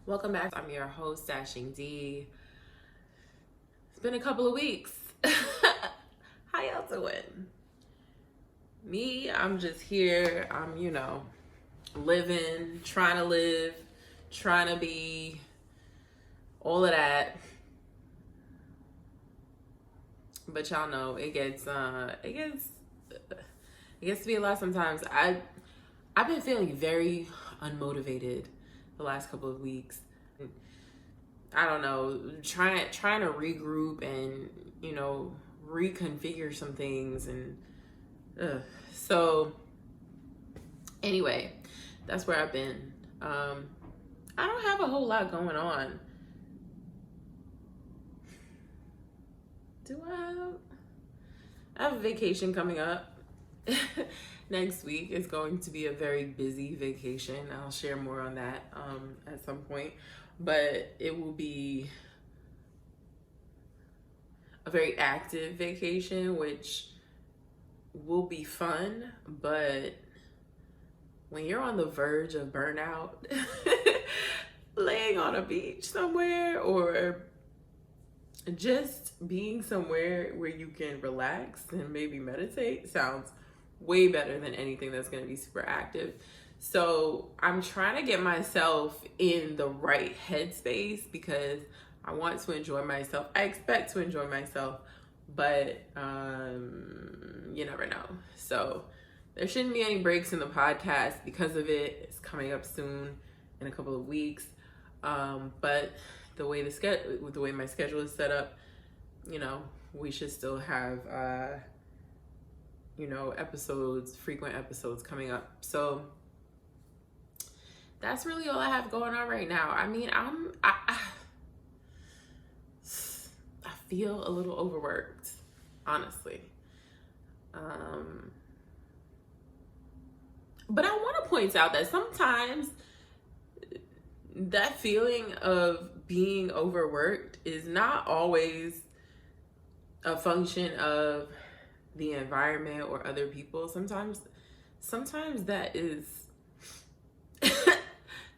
Welcome back. I'm your host, Dashing D. It's been a couple of weeks. How y'all doing? Me, I'm just here. I'm, living, trying to live, trying to be all of that. But y'all know it gets to be a lot sometimes. I've been feeling very unmotivated the last couple of weeks. I don't know, trying to regroup and reconfigure some things and so anyway, that's where I've been. I don't have a whole lot going on. Do I have a vacation coming up. Next week is going to be a very busy vacation. I'll share more on that at some point, but it will be a very active vacation, which will be fun. But when you're on the verge of burnout, laying on a beach somewhere or just being somewhere where you can relax and maybe meditate sounds way better than anything that's going to be super active. So I'm trying to get myself in the right headspace because I want to enjoy myself. I expect to enjoy myself, but you never know. So there shouldn't be any breaks in the podcast because of it. It's coming up soon in a couple of weeks. But the way my schedule is set up, we should still have frequent episodes coming up. So that's really all I have going on right now. I mean, I feel a little overworked, honestly. But I want to point out that sometimes that feeling of being overworked is not always a function of the environment or other people. Sometimes that is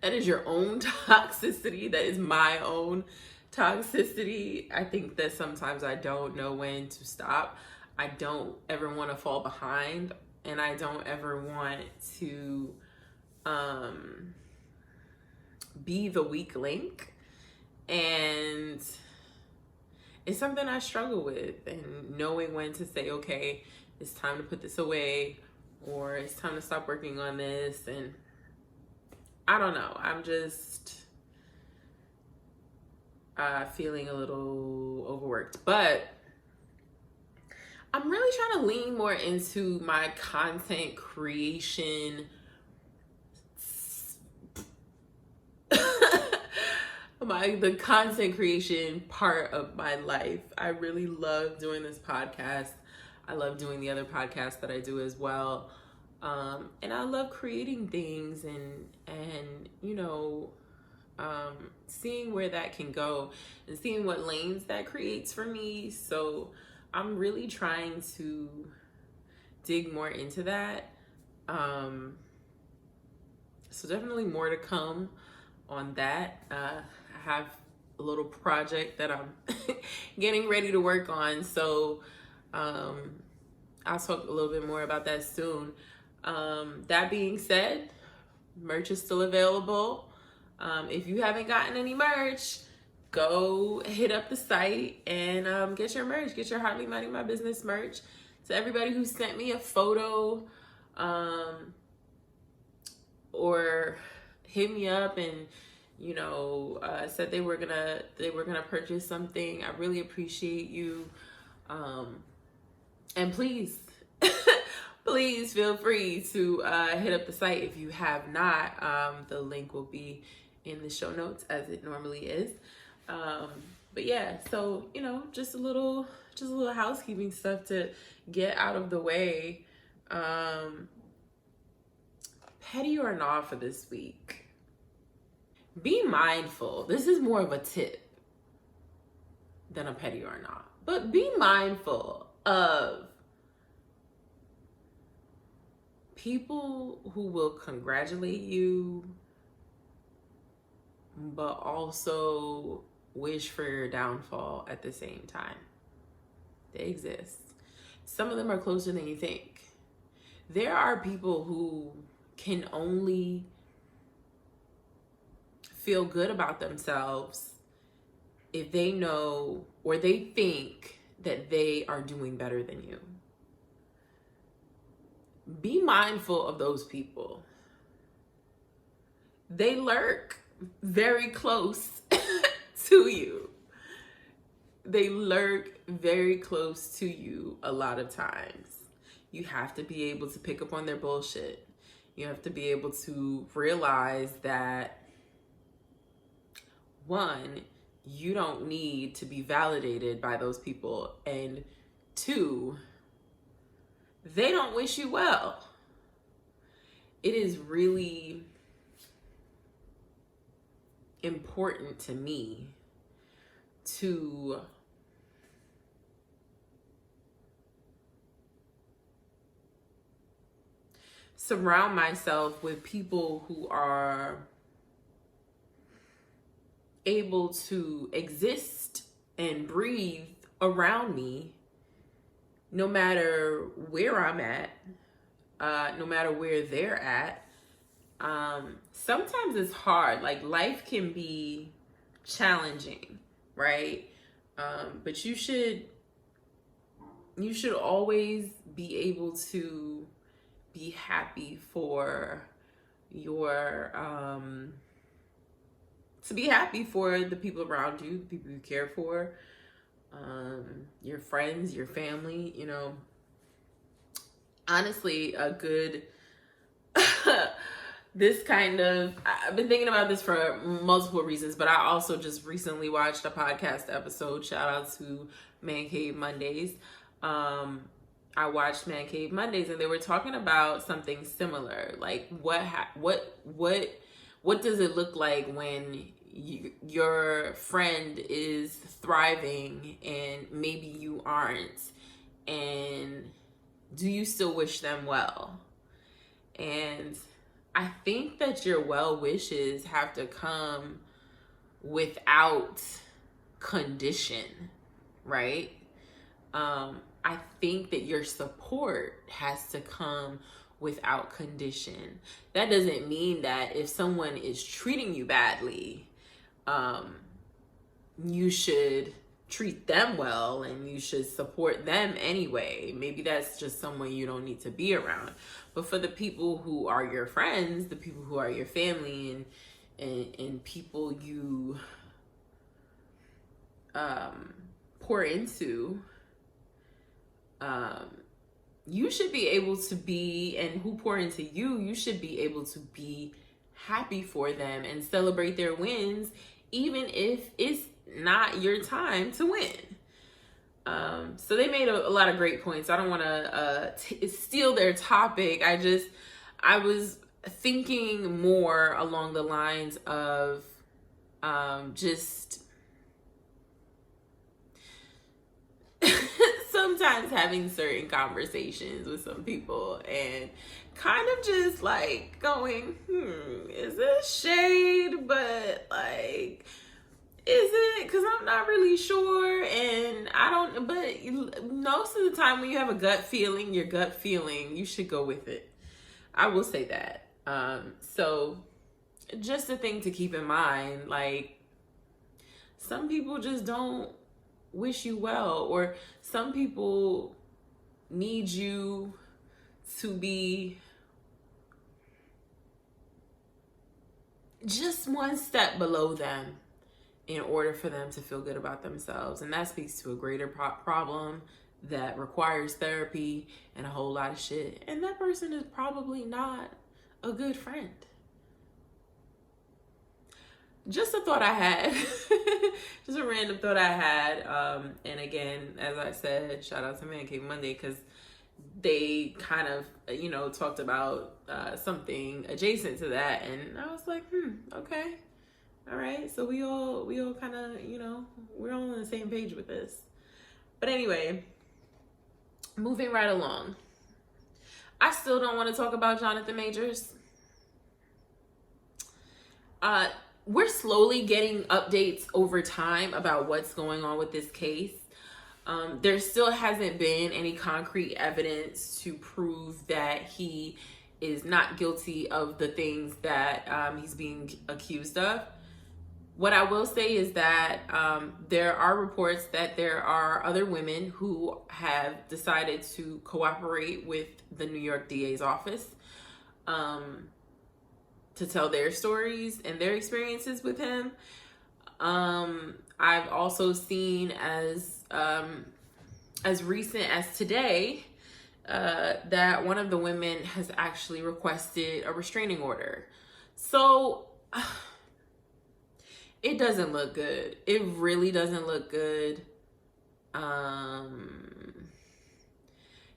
that is your own toxicity. That is my own toxicity. I think that sometimes I don't know when to stop. I don't ever want to fall behind, and I don't ever want to be the weak link. And it's something I struggle with, and knowing when to say, okay, it's time to put this away, or it's time to stop working on this. And I don't know, I'm just feeling a little overworked, but I'm really trying to lean more into my content creation the content creation part of my life. I really love doing this podcast. I love doing the other podcasts that I do as well. And I love creating things and seeing where that can go and seeing what lanes that creates for me. So I'm really trying to dig more into that. So definitely more to come on that. I have a little project that I'm getting ready to work on. So I'll talk a little bit more about that soon. That being said, merch is still available. If you haven't gotten any merch, go hit up the site and get your merch. Get your Hardly Minding My Business merch. To everybody who sent me a photo or hit me up and said they were gonna purchase something, I really appreciate you. And please please feel free to hit up the site if you have not. The link will be in the show notes as it normally is. But yeah, so just a little housekeeping stuff to get out of the way. Petty or not for this week. Be mindful. This is more of a tip than a petty or not. But be mindful of people who will congratulate you but also wish for your downfall at the same time. They exist. Some of them are closer than you think. There are people who can only feel good about themselves if they know or they think that they are doing better than you. Be mindful of those people. They lurk very close to you. They lurk very close to you a lot of times. You have to be able to pick up on their bullshit. You have to be able to realize that, one, you don't need to be validated by those people. And two, they don't wish you well. It is really important to me to surround myself with people who are able to exist and breathe around me no matter where I'm at, no matter where they're at. Sometimes it's hard. Like, life can be challenging, right? But you should always be able to be happy for your the people around you, the people you care for, your friends, your family. You know, honestly, a good I've been thinking about this for multiple reasons, but I also just recently watched a podcast episode. Shout out to Man Cave Mondays. I watched Man Cave Mondays, and they were talking about something similar. Like, what does it look like when your friend is thriving and maybe you aren't, and do you still wish them well? And I think that your well wishes have to come without condition, right? I think that your support has to come without condition. That doesn't mean that if someone is treating you badly, you should treat them well and you should support them anyway. Maybe that's just someone you don't need to be around. But for the people who are your friends, the people who are your family, and people you pour into, you should be able to be, and who pour into you, you should be able to be happy for them and celebrate their wins, even if it's not your time to win. So they made a lot of great points. I don't want to steal their topic. I was thinking more along the lines of just sometimes having certain conversations with some people and kind of just like going, is this shade? But like, is it? Because I'm not really sure, and I don't, but most of the time when you have a gut feeling, your gut feeling, you should go with it. I will say that. So just a thing to keep in mind, like, some people just don't wish you well, or some people need you to be just one step below them in order for them to feel good about themselves. And that speaks to a greater problem that requires therapy and a whole lot of shit. And that person is probably not a good friend. Just a thought I had. Just a random thought I had. And again, as I said, shout out to Man Cave Monday, because they kind of, talked about something adjacent to that. And I was like, okay. All right. So we all kind of, we're all on the same page with this. But anyway, moving right along. I still don't want to talk about Jonathan Majors. we're slowly getting updates over time about what's going on with this case. There still hasn't been any concrete evidence to prove that he is not guilty of the things that he's being accused of. What I will say is that there are reports that there are other women who have decided to cooperate with the New York DA's office to tell their stories and their experiences with him. I've also seen as recent as today that one of the women has actually requested a restraining order. So it doesn't look good. It really doesn't look good.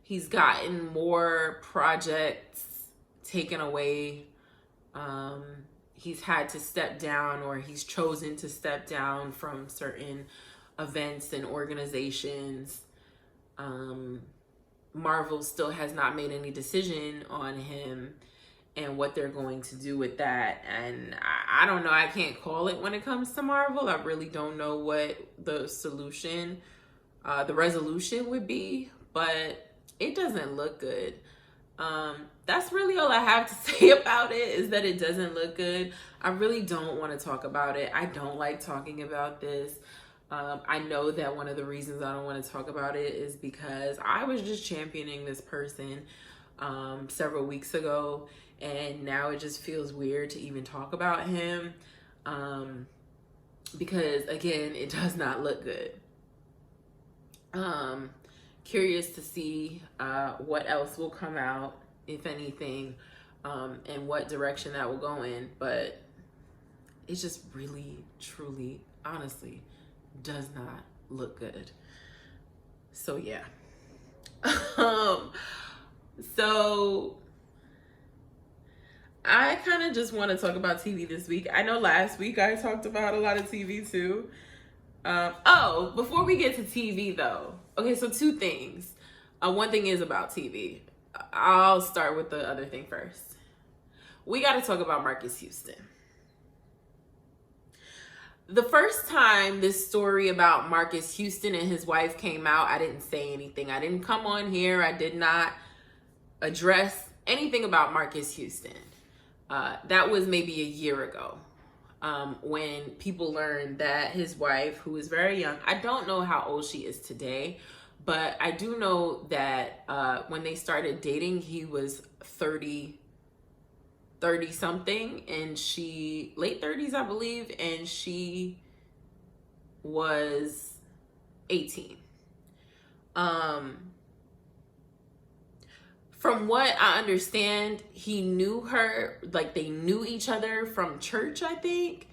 He's gotten more projects taken away. He's had to step down, or he's chosen to step down from certain events and organizations. Marvel still has not made any decision on him and what they're going to do with that. And I don't know. I can't call it when it comes to Marvel. I really don't know what the solution, the resolution would be, but it doesn't look good. That's really all I have to say about it, is that it doesn't look good. I really don't want to talk about it. I don't like talking about this. I know that one of the reasons I don't want to talk about it is because I was just championing this person several weeks ago, and now it just feels weird to even talk about him because, again, it does not look good. Curious to see what else will come out, if anything, and what direction that will go in. But it just really, truly, honestly does not look good. So yeah. So I kind of just want to talk about TV this week. I know last week I talked about a lot of TV too. Before we get to TV though, okay, so two things. One thing is about TV. I'll start with the other thing first. We got to talk about Marques Houston. The first time this story about Marques Houston and his wife came out, I didn't say anything. I didn't come on here. I did not address anything about Marques Houston. That was maybe a year ago when people learned that his wife, who is very young, I don't know how old she is today, but I do know that when they started dating, he was 30 something, and she late 30s, I believe, and she was 18. From what I understand, he knew her, like they knew each other from church, I think.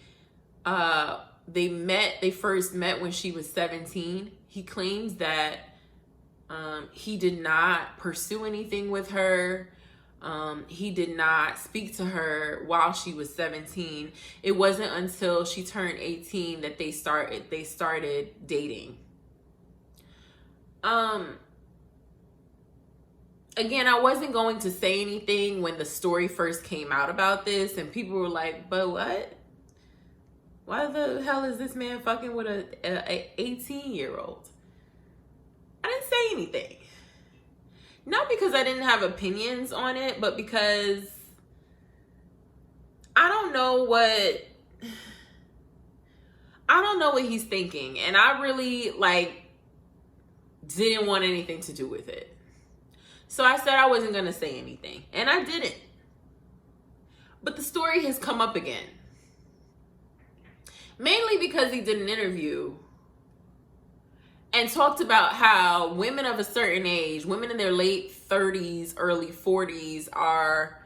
They first met when she was 17. He claims that he did not pursue anything with her. He did not speak to her while she was 17. It wasn't until she turned 18 that they started dating. Again, I wasn't going to say anything when the story first came out about this, and people were like, but what? Why the hell is this man fucking with a 18-year-old? I didn't say anything. Not because I didn't have opinions on it, but because I don't know what he's thinking. And I really didn't want anything to do with it. So I said I wasn't going to say anything. And I didn't. But the story has come up again. Mainly because he did an interview and talked about how women of a certain age, women in their late 30s, early 40s are,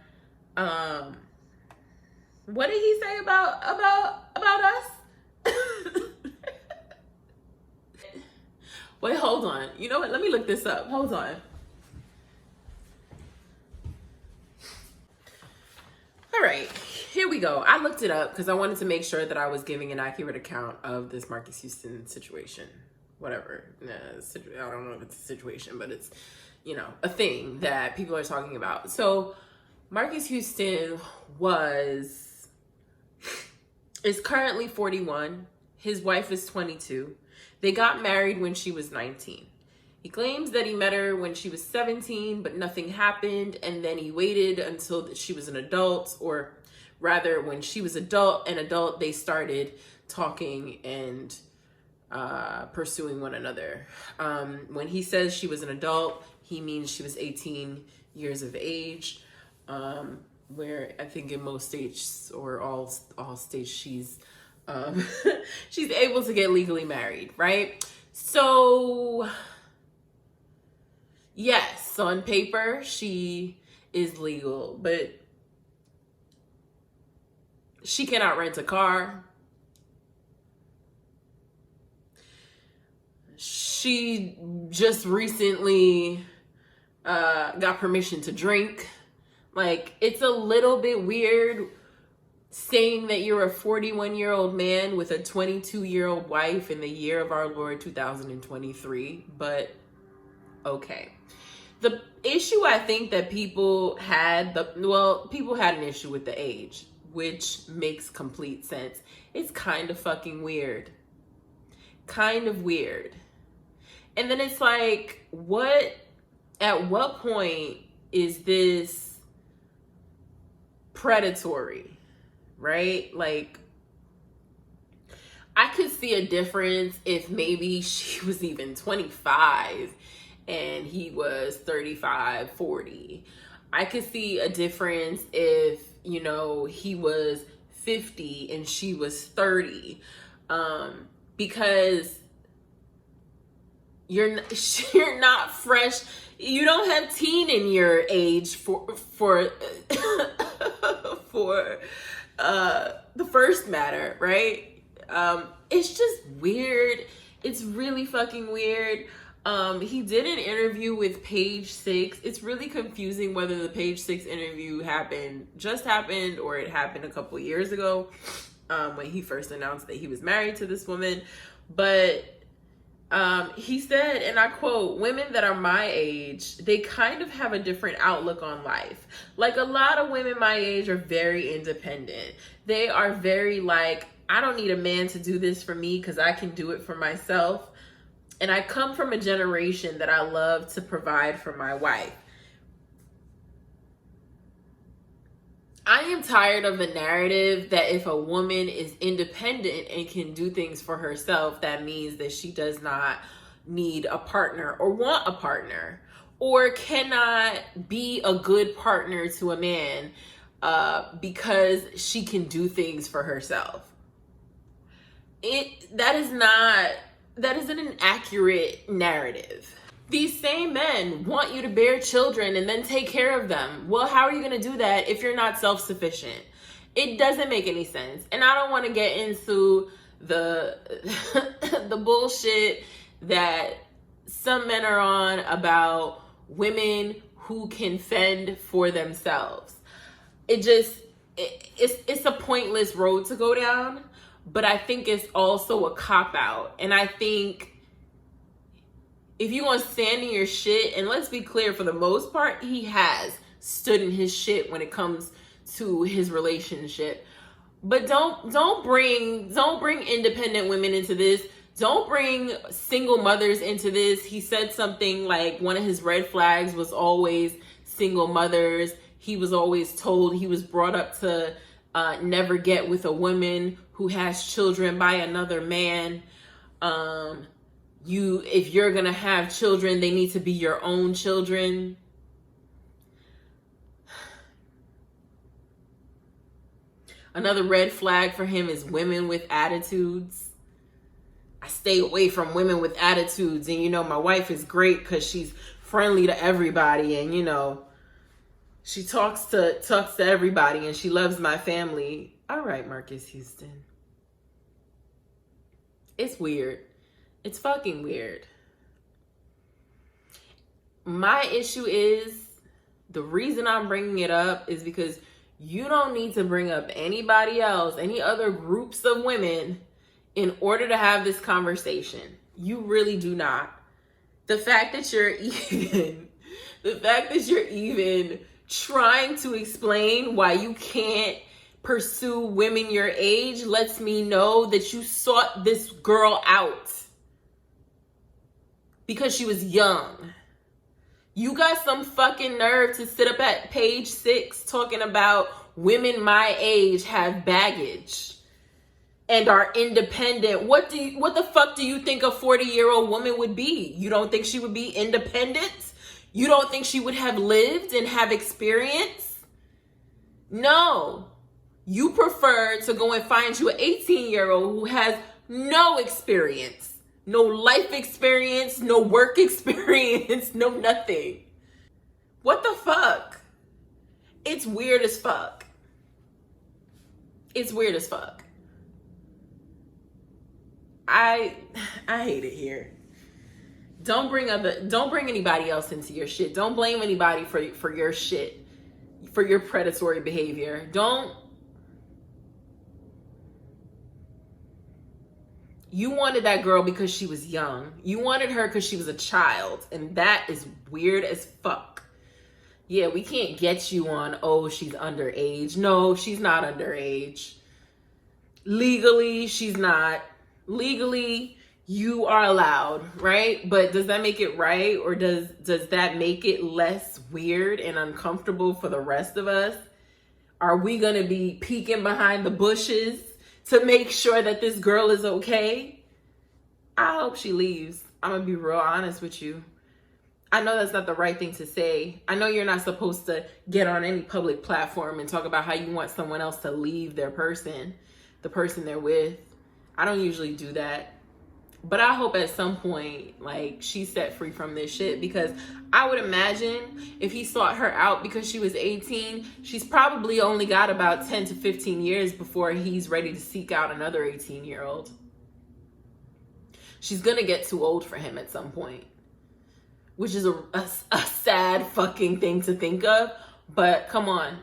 what did he say about us? Wait, hold on. You know what? Let me look this up. Hold on. All right, here we go. I looked it up because I wanted to make sure that I was giving an accurate account of this Marques Houston situation. Whatever. I don't know if it's a situation, but it's, a thing that people are talking about. So Marques Houston was is currently 41. His wife is 22. They got married when she was 19. He claims that he met her when she was 17, but nothing happened. And then he waited until she was an adult, or rather when she was an adult, they started talking and pursuing one another. When he says she was an adult, he means she was 18 years of age, where I think in most states or all states she's she's able to get legally married, right? So yes, on paper she is legal, but she cannot rent a car. She just recently got permission to drink. Like, it's a little bit weird saying that you're a 41-year-old man with a 22-year-old wife in the year of our Lord 2023, but okay. The issue I think that people had an issue with the age, which makes complete sense. It's kind of fucking weird. Kind of weird. And then it's like, at what point is this predatory, right? Like, I could see a difference if maybe she was even 25 and he was 35, 40. I could see a difference if, you know, he was 50 and she was 30. Because you're not fresh. You don't have teen in your age for the first matter, right? It's just weird. It's really fucking weird. He did an interview with Page Six. It's really confusing whether the Page Six interview just happened or it happened a couple years ago, when he first announced that he was married to this woman. But he said, and I quote, "Women that are my age, they kind of have a different outlook on life. Like, a lot of women my age are very independent. They are very like, I don't need a man to do this for me because I can do it for myself. And I come from a generation that I love to provide for my wife. I am tired of the narrative that if a woman is independent and can do things for herself, that means that she does not need a partner or want a partner or cannot be a good partner to a man because she can do things for herself." That isn't an accurate narrative. These same men want you to bear children and then take care of them. Well, how are you going to do that if you're not self-sufficient? It doesn't make any sense. And I don't want to get into the the bullshit that some men are on about women who can fend for themselves. It's a pointless road to go down, but I think it's also a cop-out. And I think if you want to stand in your shit, and let's be clear, for the most part, he has stood in his shit when it comes to his relationship. But don't bring independent women into this. Don't bring single mothers into this. He said something like one of his red flags was always single mothers. He was always told, he was brought up to never get with a woman who has children by another man. If you're gonna have children, they need to be your own children. Another red flag for him is women with attitudes. I stay away from women with attitudes, and you know, my wife is great because she's friendly to everybody, and you know, she talks to everybody, and she loves my family. All right, Marques Houston. It's weird. It's fucking weird. My issue is, the reason I'm bringing it up is because you don't need to bring up anybody else, any other groups of women in order to have this conversation. You really do not. The fact that you're even trying to explain why you can't pursue women your age lets me know that you sought this girl out because she was young. You got some fucking nerve to sit up at page 6 talking about women my age have baggage and are independent. What the fuck do you think a 40-year-old woman would be? You don't think she would be independent? You don't think she would have lived and have experience? No. You prefer to go and find you an 18-year-old who has no experience. No life experience, no work experience, no nothing. What the fuck? It's weird as fuck. It's weird as fuck. I hate it here. Don't bring anybody else into your shit. Don't blame anybody for your shit, for your predatory behavior. You wanted that girl because she was young. You wanted her because she was a child. And that is weird as fuck. Yeah, we can't get you on, oh, she's underage. No, she's not underage. Legally, she's not. Legally, you are allowed, right? But does that make it right? Or does that make it less weird and uncomfortable for the rest of us? Are we going to be peeking behind the bushes to make sure that this girl is okay? I hope she leaves. I'm going to be real honest with you. I know that's not the right thing to say. I know you're not supposed to get on any public platform and talk about how you want someone else to leave their person, the person they're with. I don't usually do that. But I hope at some point, like, she's set free from this shit, because I would imagine if he sought her out because she was 18, she's probably only got about 10 to 15 years before he's ready to seek out another 18-year-old. She's gonna get too old for him at some point, which is a sad fucking thing to think of. But come on.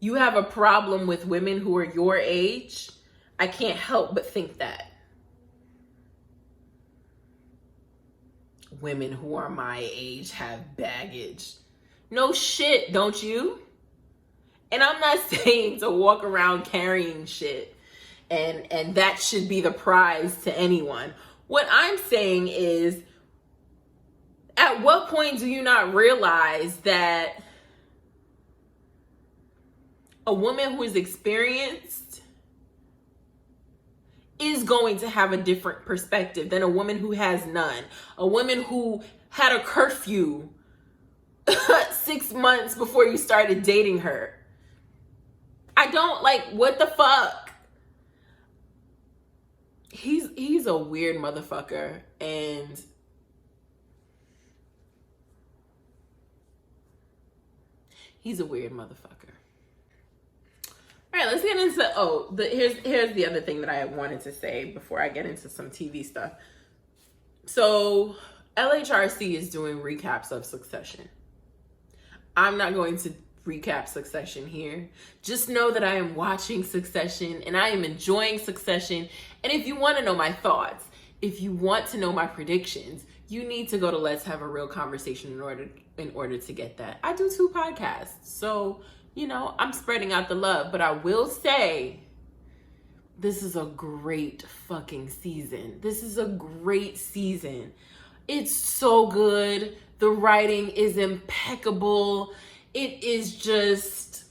You have a problem with women who are your age? I can't help but think that. Women who are my age have baggage. No shit, don't you? And I'm not saying to walk around carrying shit and that should be the prize to anyone. What I'm saying is, at what point do you not realize that a woman who is experienced is going to have a different perspective than a woman who has none? A woman who had a curfew 6 months before you started dating her. I don't, like, what the fuck? He's a weird motherfucker, and he's a weird motherfucker. All right, let's get into, here's the other thing that I wanted to say before I get into some TV stuff. So LHRC is doing recaps of Succession. I'm not going to recap Succession here. Just know that I am watching Succession and I am enjoying Succession. And if you want to know my thoughts, if you want to know my predictions, you need to go to Let's Have a Real Conversation in order to get that. I do 2 podcasts, so you know, I'm spreading out the love. But I will say, this is a great fucking season. This is a great season. It's so good. The writing is impeccable. It is just,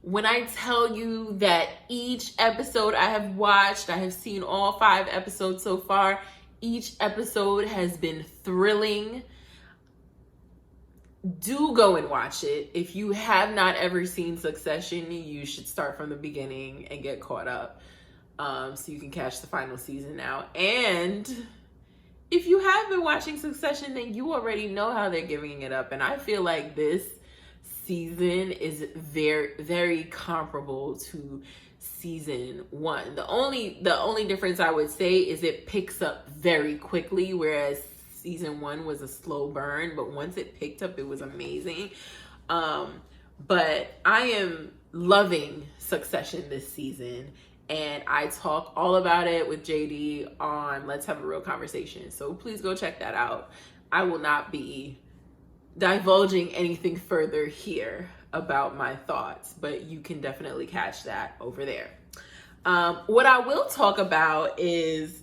when I tell you that each episode I have watched, I have seen all 5 episodes so far. Each episode has been thrilling. Do go and watch it. If you have not ever seen Succession, you should start from the beginning and get caught up, so you can catch the final season now. And if you have been watching Succession, then you already know how they're giving it up. And I feel like this season is very, very comparable to season 1. The only difference I would say is it picks up very quickly, whereas season 1 was a slow burn, but once it picked up, it was amazing. But I am loving Succession this season, and I talk all about it with JD on Let's Have a Real Conversation. So please go check that out. I will not be divulging anything further here. about my thoughts, but you can definitely catch that over there. What I will talk about is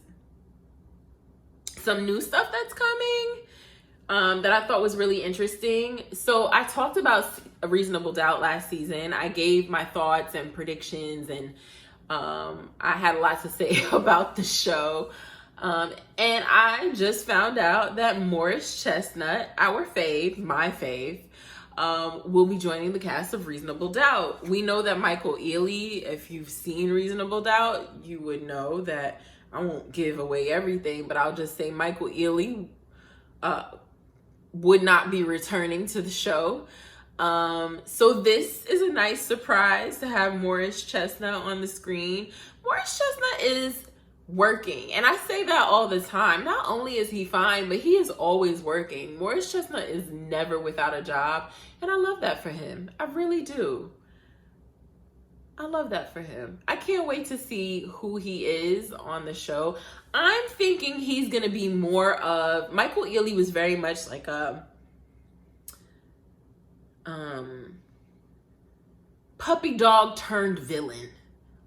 some new stuff that's coming that I thought was really interesting. So I talked about A Reasonable Doubt last season. I gave my thoughts and predictions, and I had a lot to say about the show. And I just found out that Morris Chestnut, our fave, my fave, will be joining the cast of Reasonable Doubt. We know that Michael Ealy, if you've seen Reasonable Doubt, you would know that, I won't give away everything, but I'll just say Michael Ealy would not be returning to the show. So this is a nice surprise to have Morris Chestnut on the screen. Morris Chestnut is working, and I say that all the time. Not only is he fine, but he is always working. Morris Chestnut is never without a job, and I love that for him. I really do. I love that for him. I can't wait to see who he is on the show. I'm thinking he's gonna be more of, Michael Ealy was very much like a puppy dog turned villain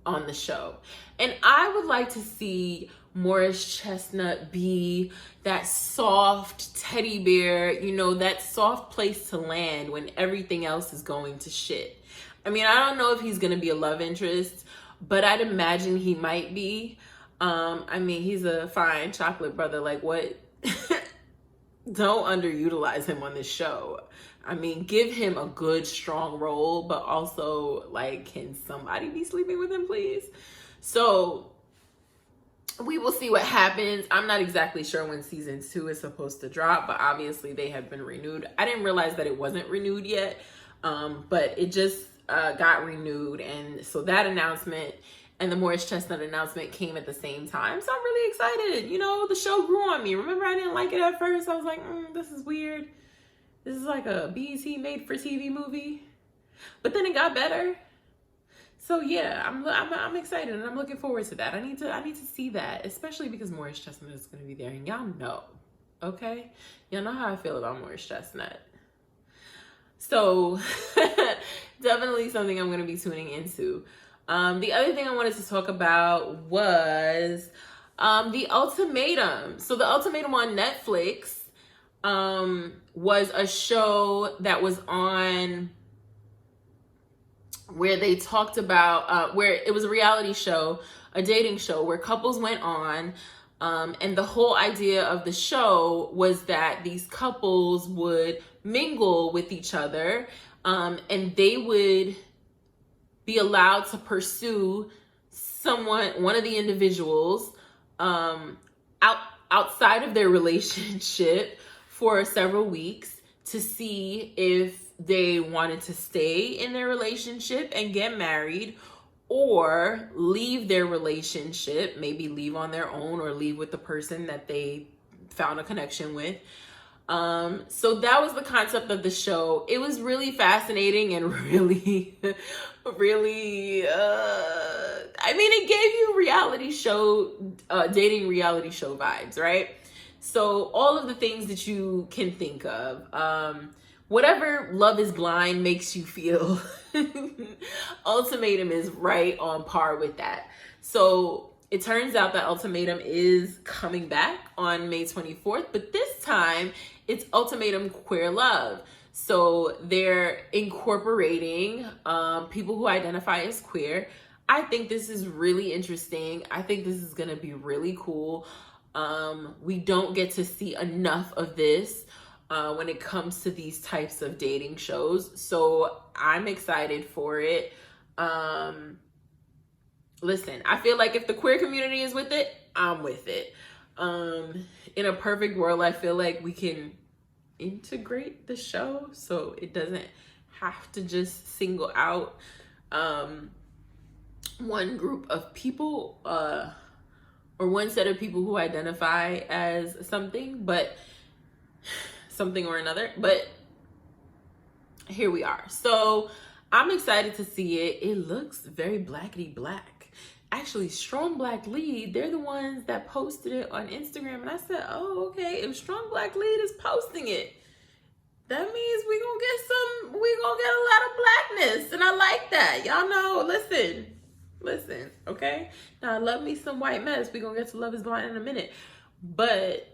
on the show. And I would like to see Morris Chestnut be that soft teddy bear, you know, that soft place to land when everything else is going to shit. I mean, I don't know if he's going to be a love interest, but I'd imagine he might be. I mean, he's a fine chocolate brother. Like, what? Don't underutilize him on this show. I mean, give him a good, strong role, but also, like, can somebody be sleeping with him, please? So we will see what happens. I'm not exactly sure when season 2 is supposed to drop, but obviously they have been renewed. I didn't realize that it wasn't renewed yet, but it just got renewed. And so that announcement and the Morris Chestnut announcement came at the same time. So I'm really excited. You know, the show grew on me. Remember, I didn't like it at first. I was like, this is weird. This is like a BET made for TV movie. But then it got better. So yeah, I'm excited, and I'm looking forward to that. I need to see that, especially because Morris Chestnut is going to be there, and y'all know, okay? Y'all know how I feel about Morris Chestnut. So definitely something I'm going to be tuning into. The other thing I wanted to talk about was The Ultimatum. So The Ultimatum on Netflix was a show that was on where they talked about, where it was a reality show, a dating show where couples went on. And the whole idea of the show was that these couples would mingle with each other, and they would be allowed to pursue one of the individuals, outside of their relationship for several weeks to see if they wanted to stay in their relationship and get married, or leave their relationship, maybe leave on their own or leave with the person that they found a connection with. So that was the concept of the show. It was really fascinating and really, really, I mean, it gave you reality show, dating reality show vibes, right? So all of the things that you can think of, whatever Love is Blind makes you feel, Ultimatum is right on par with that. So it turns out that Ultimatum is coming back on May 24th, but this time it's Ultimatum Queer Love. So they're incorporating people who identify as queer. I think this is really interesting. I think this is going to be really cool. We don't get to see enough of this when it comes to these types of dating shows. So I'm excited for it. Listen, I feel like if the queer community is with it, I'm with it. In a perfect world, I feel like we can integrate the show so it doesn't have to just single out one group of people or one set of people who identify as something or another. But here we are. So I'm excited to see it. It looks very blackety black. Actually, Strong Black Lead, they're the ones that posted it on Instagram. And I said, oh, okay, if Strong Black Lead is posting it, that means we gonna get a lot of blackness. And I like that. Y'all know, listen, okay? Now I love me some white mess. We gonna get to Love is Blind in a minute. But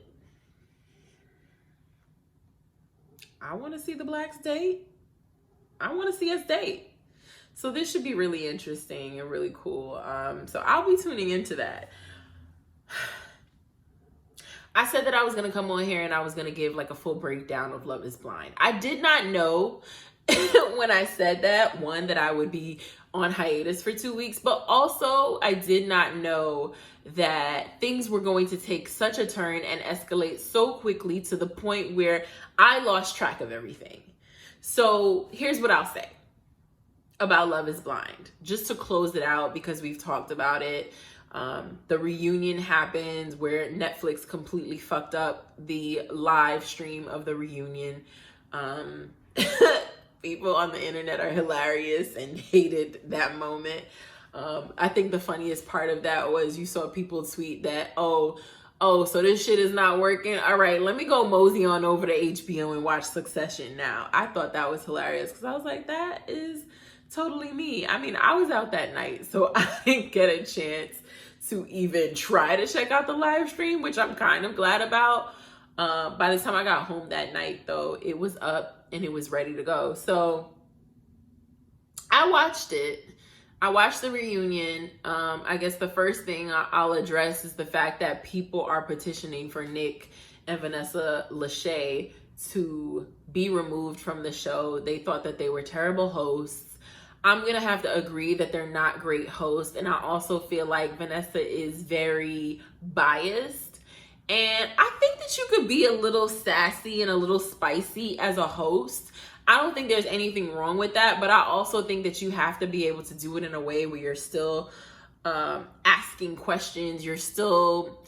I wanna see the blacks date. I wanna see us date. So this should be really interesting and really cool. So I'll be tuning into that. I said that I was going to come on here and I was going to give like a full breakdown of Love is Blind. I did not know when I said that, one, that I would be on hiatus for 2 weeks, but also I did not know that things were going to take such a turn and escalate so quickly to the point where I lost track of everything. So here's what I'll say about Love is Blind, just to close it out, because we've talked about it. The reunion happens where Netflix completely fucked up the live stream of the reunion. People on the internet are hilarious and hated that moment. I think the funniest part of that was you saw people tweet that, oh, so this shit is not working. All right, let me go mosey on over to HBO and watch Succession now. I thought that was hilarious because I was like, that is totally me. I mean, I was out that night, so I didn't get a chance to even try to check out the live stream, which I'm kind of glad about. By the time I got home that night, though, it was up and it was ready to go. So I watched it. I watched the reunion. I guess the first thing I'll address is the fact that people are petitioning for Nick and Vanessa Lachey to be removed from the show. They thought that they were terrible hosts. I'm going to have to agree that they're not great hosts. And I also feel like Vanessa is very biased. And I think that you could be a little sassy and a little spicy as a host. I don't think there's anything wrong with that. But I also think that you have to be able to do it in a way where you're still asking questions. You're still,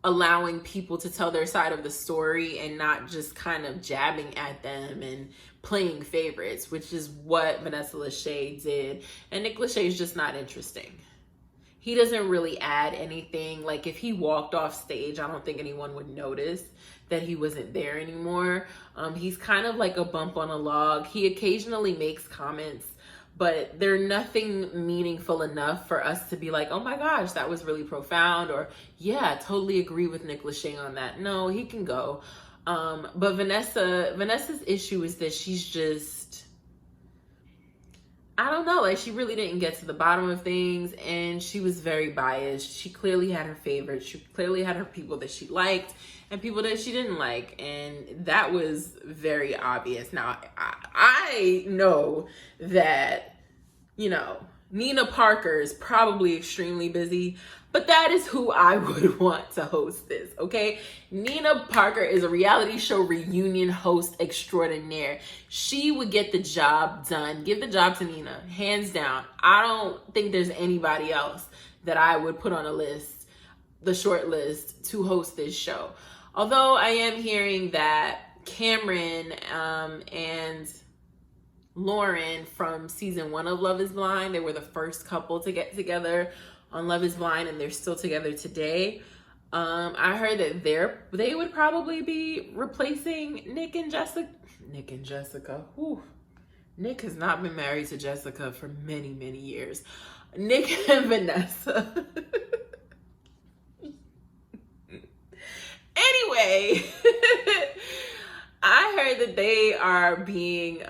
allowing people to tell their side of the story and not just kind of jabbing at them and playing favorites, which is what Vanessa Lachey did. And Nick Lachey is just not interesting. He doesn't really add anything. Like if he walked off stage, I don't think anyone would notice that he wasn't there anymore. He's kind of like a bump on a log. He occasionally makes comments, but they're nothing meaningful enough for us to be like, oh my gosh, that was really profound. Or yeah, I totally agree with Nick Lachey on that. No, he can go. But Vanessa's issue is that she's just, I don't know, like she really didn't get to the bottom of things and she was very biased. She clearly had her favorites. She clearly had her people that she liked and people that she didn't like. And that was very obvious. Now, I know that, Nina Parker is probably extremely busy, but that is who I would want to host this, okay? Nina Parker is a reality show reunion host extraordinaire. She would get the job done. Give the job to Nina, hands down. I don't think there's anybody else that I would put on the short list to host this show. Although I am hearing that Cameron and Lauren from season 1 of Love is Blind, they were the first couple to get together on Love is Blind and they're still together today. I heard that they would probably be replacing Nick and Jessica. Whew. Nick has not been married to Jessica for many, many years. Nick and Vanessa. Anyway, I heard that they are being,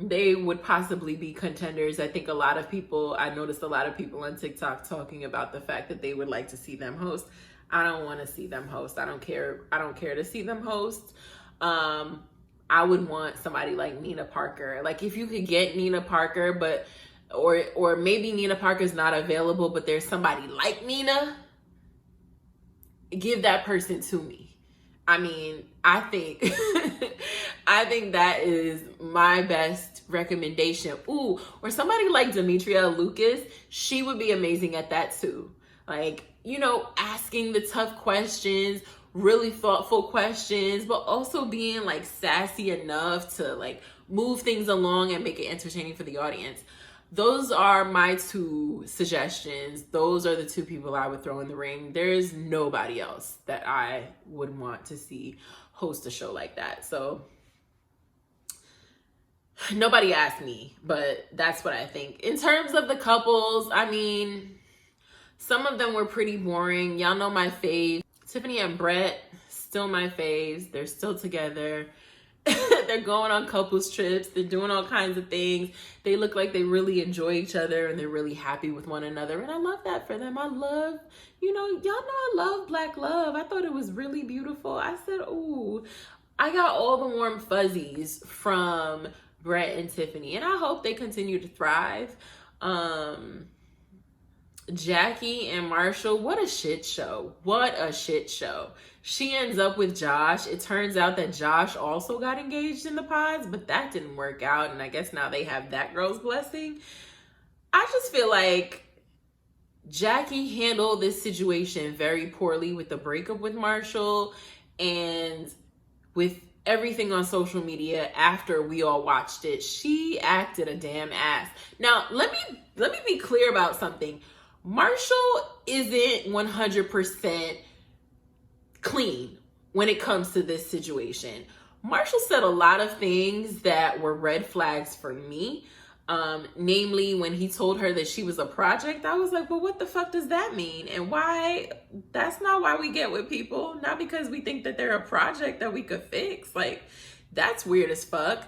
they would possibly be contenders. I think I noticed a lot of people on TikTok talking about the fact that they would like to see them host. I don't want to see them host. I don't care to see them host. I would want somebody like Nina Parker. Like if you could get Nina Parker, or maybe Nina Parker's not available, but there's somebody like Nina, give that person to me. I mean, I think that is my best recommendation. Ooh, or somebody like Demetria Lucas, she would be amazing at that too. Like, asking the tough questions, really thoughtful questions, but also being like sassy enough to like move things along and make it entertaining for the audience. Those are my 2 suggestions. Those are the 2 people I would throw in the ring. There's nobody else that I would want to see host a show like that. So Nobody asked me, but that's what I think. In terms of the couples, I mean, some of them were pretty boring. Y'all know my fave. Tiffany and Brett, still my faves. They're still together. They're going on couples trips. They're doing all kinds of things. They look like they really enjoy each other and they're really happy with one another. And I love that for them. I love, y'all know I love Black love. I thought it was really beautiful. I said, ooh, I got all the warm fuzzies from Brett and Tiffany. And I hope they continue to thrive. Jackie and Marshall, what a shit show. What a shit show. She ends up with Josh. It turns out that Josh also got engaged in the pods, but that didn't work out. And I guess now they have that girl's blessing. I just feel like Jackie handled this situation very poorly with the breakup with Marshall and with everything on social media after we all watched it. She acted a damn ass. Now, let me be clear about something. Marshall isn't 100% clean when it comes to this situation. Marshall said a lot of things that were red flags for me. Namely, when he told her that she was a project, I was like, well, what the fuck does that mean? And why? That's not why we get with people. Not because we think that they're a project that we could fix. Like, that's weird as fuck.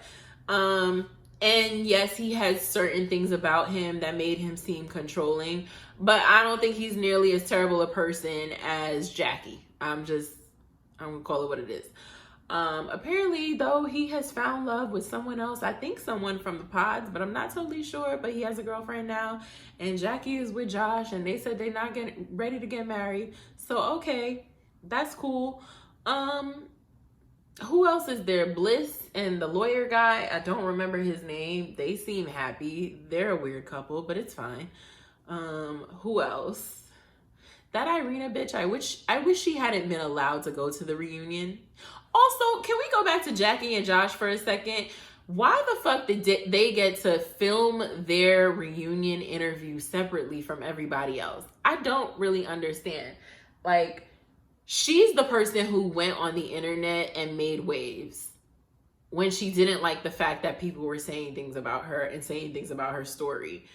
And yes, he has certain things about him that made him seem controlling, but I don't think he's nearly as terrible a person as Jackie. I'm gonna call it what it is. Apparently, though, he has found love with someone else. I think someone from the pods, but I'm not totally sure. But he has a girlfriend now, and Jackie is with Josh, and they said they're not getting ready to get married. So, okay, that's cool. Who else is there? Bliss and the lawyer guy. I don't remember his name. They seem happy. They're a weird couple, but it's fine. Who else? That Irina bitch, I wish she hadn't been allowed to go to the reunion. Also, can we go back to Jackie and Josh for a second? Why the fuck did they get to film their reunion interview separately from everybody else? I don't really understand. Like, she's the person who went on the internet and made waves when she didn't like the fact that people were saying things about her and saying things about her story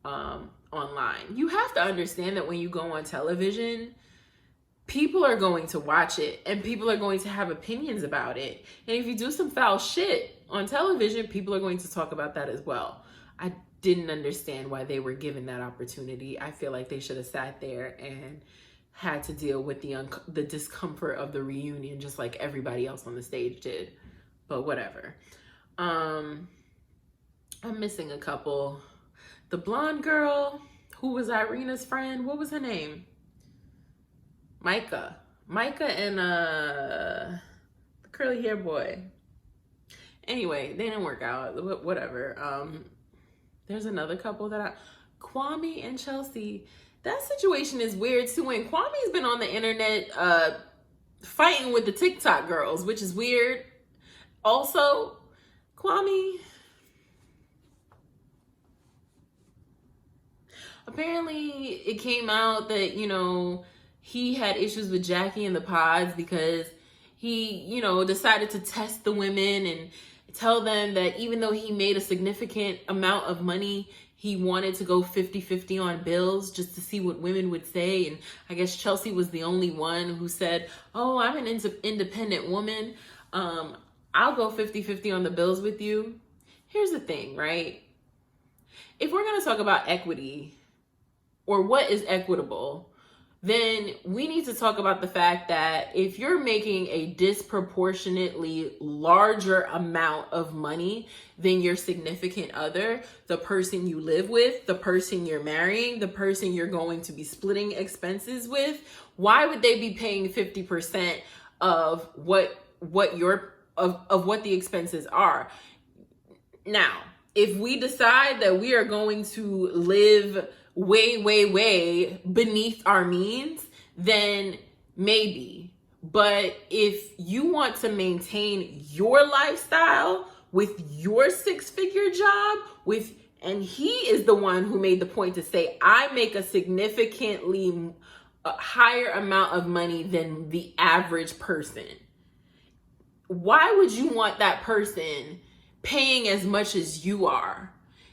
online. You have to understand that when you go on television, people are going to watch it and people are going to have opinions about it. And if you do some foul shit on television, people are going to talk about that as well. I didn't understand why they were given that opportunity. I feel like they should have sat there and had to deal with the discomfort of the reunion just like everybody else on the stage did. But whatever. I'm missing a couple. The blonde girl who was Irina's friend, what was her name? Micah and the curly hair boy. Anyway, they didn't work out. Whatever. There's another couple Kwame and Chelsea. That situation is weird too. And Kwame's been on the internet fighting with the TikTok girls, which is weird. Also, Kwame, apparently it came out that, he had issues with Jackie and the pods because he, decided to test the women and tell them that even though he made a significant amount of money, he wanted to go 50-50 on bills just to see what women would say. And I guess Chelsea was the only one who said, oh, I'm an independent woman. I'll go 50-50 on the bills with you. Here's the thing, right? If we're going to talk about equity or what is equitable, then we need to talk about the fact that if you're making a disproportionately larger amount of money than your significant other, the person you live with, the person you're marrying, the person you're going to be splitting expenses with, why would they be paying 50% of what the expenses are? Now, if we decide that we are going to live way beneath our means, then maybe. But if you want to maintain your lifestyle with your six-figure job, and he is the one who made the point to say, I make a significantly higher amount of money than the average person. Why would you want that person paying as much as you are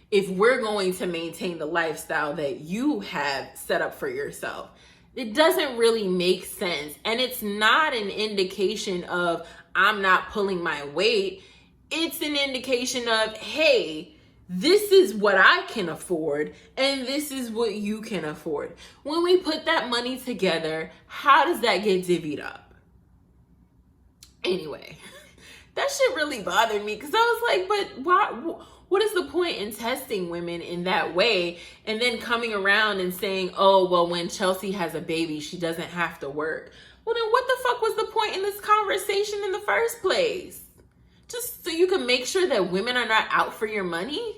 if we're going to maintain the lifestyle that you have set up for yourself. It doesn't really make sense. And it's not an indication of I'm not pulling my weight. It's an indication of, hey, this is what I can afford and this is what you can afford. When we put that money together, how does that get divvied up? Anyway, that shit really bothered me because I was like, but why? What is the point in testing women in that way and then coming around and saying, oh, well, when Chelsea has a baby, she doesn't have to work? Well, then what the fuck was the point in this conversation in the first place? Just so you can make sure that women are not out for your money?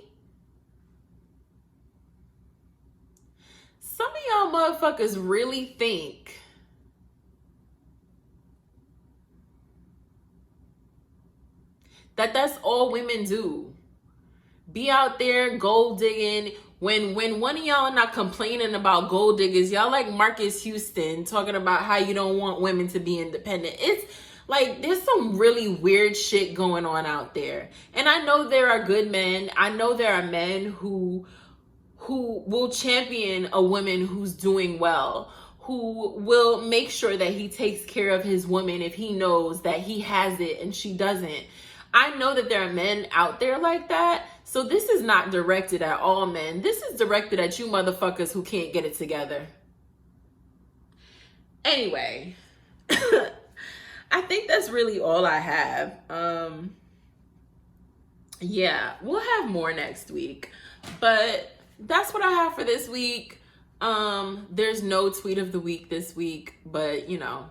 Some of y'all motherfuckers really think that that's all women do. Be out there gold digging. When one of y'all are not complaining about gold diggers, y'all like Marques Houston talking about how you don't want women to be independent. It's like there's some really weird shit going on out there. And I know there are good men. I know there are men who will champion a woman who's doing well, who will make sure that he takes care of his woman if he knows that he has it and she doesn't. I know that there are men out there like that. So this is not directed at all men. This is directed at you motherfuckers who can't get it together. Anyway, I think that's really all I have. Yeah, we'll have more next week. But that's what I have for this week. There's no tweet of the week this week, but you know,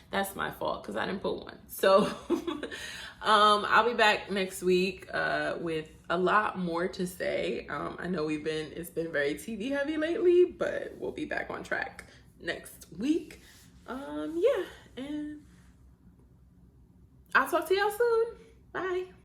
that's my fault because I didn't put one. So I'll be back next week with a lot more to say. I know it's been very TV heavy lately, but we'll be back on track next week. Yeah, and I'll talk to y'all soon. Bye.